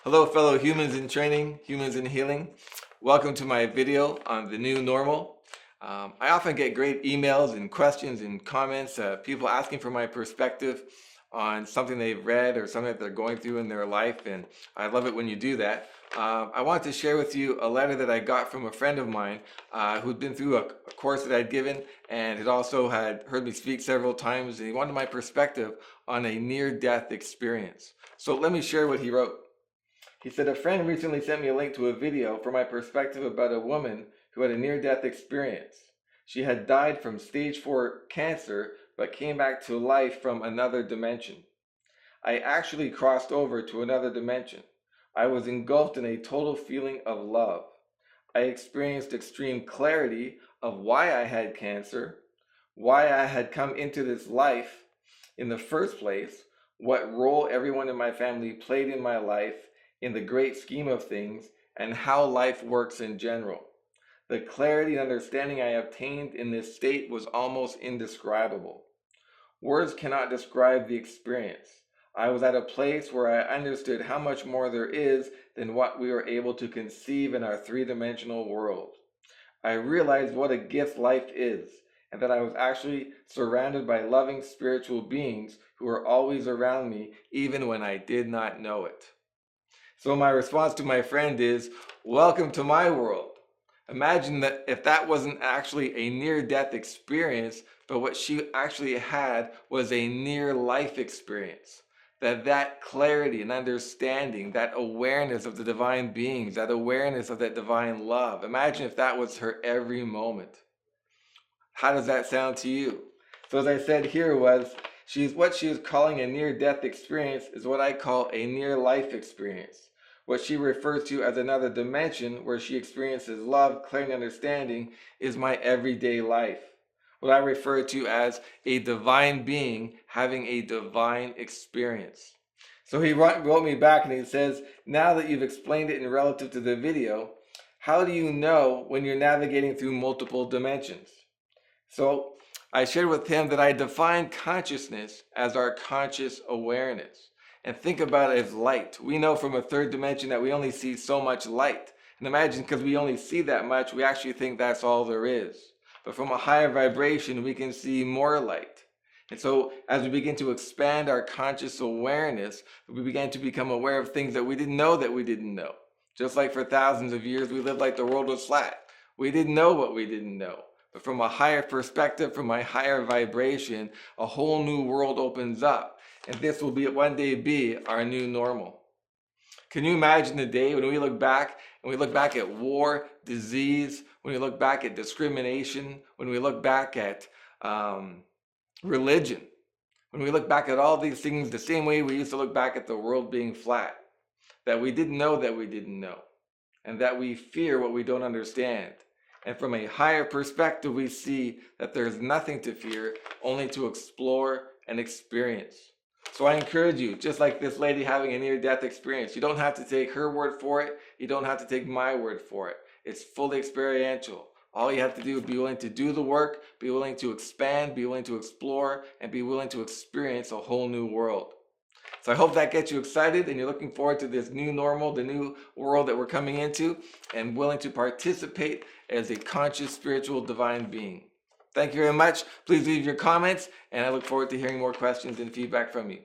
Hello, fellow humans in training, humans in healing. Welcome to my video on the new normal. I often get great emails and questions and comments, people asking for my perspective on something they've read or something that they're going through in their life, and I love it when you do that. I want to share with you a letter that I got from a friend of mine who'd been through a course that I'd given and had also had heard me speak several times, and he wanted my perspective on a near-death experience. So let me share what he wrote. He said, a friend recently sent me a link to a video for my perspective about a woman who had a near-death experience. She had died from stage 4 cancer, but came back to life from another dimension. I actually crossed over to another dimension. I was engulfed in a total feeling of love. I experienced extreme clarity of why I had cancer, why I had come into this life in the first place, what role everyone in my family played in my life in the great scheme of things, and how life works in general. The clarity and understanding I obtained in this state was almost indescribable. Words cannot describe the experience. I was at a place where I understood how much more there is than what we are able to conceive in our three-dimensional world. I realized what a gift life is, and that I was actually surrounded by loving spiritual beings who were always around me, even when I did not know it. So my response to my friend is, welcome to my world. Imagine that if that wasn't actually a near-death experience, but what she actually had was a near-life experience. That clarity and understanding, that awareness of the divine beings, that awareness of that divine love. Imagine if that was her every moment. How does that sound to you? So as I said here was, what she is calling a near-death experience is what I call a near-life experience. What she refers to as another dimension where she experiences love, clarity, and understanding is my everyday life. What I refer to as a divine being having a divine experience. So he wrote me back and he says, now that you've explained it in relative to the video, how do you know when you're navigating through multiple dimensions? So I shared with him that I define consciousness as our conscious awareness. And think about it as light. We know from a third dimension that we only see so much light. And imagine, because we only see that much, we actually think that's all there is. But from a higher vibration, we can see more light. And so as we begin to expand our conscious awareness, we begin to become aware of things that we didn't know that we didn't know. Just like for thousands of years, we lived like the world was flat. We didn't know what we didn't know. But from a higher perspective, from a higher vibration, a whole new world opens up. And this will one day be our new normal. Can you imagine the day when we look back and we look back at war, disease, when we look back at discrimination, when we look back at religion, when we look back at all these things the same way we used to look back at the world being flat, that we didn't know that we didn't know, and that we fear what we don't understand. And from a higher perspective, we see that there's nothing to fear, only to explore and experience. So I encourage you, just like this lady having a near-death experience, you don't have to take her word for it. You don't have to take my word for it. It's fully experiential. All you have to do is be willing to do the work, be willing to expand, be willing to explore, and be willing to experience a whole new world. So I hope that gets you excited and you're looking forward to this new normal, the new world that we're coming into, and willing to participate as a conscious, spiritual, divine being. Thank you very much. Please leave your comments, and I look forward to hearing more questions and feedback from you.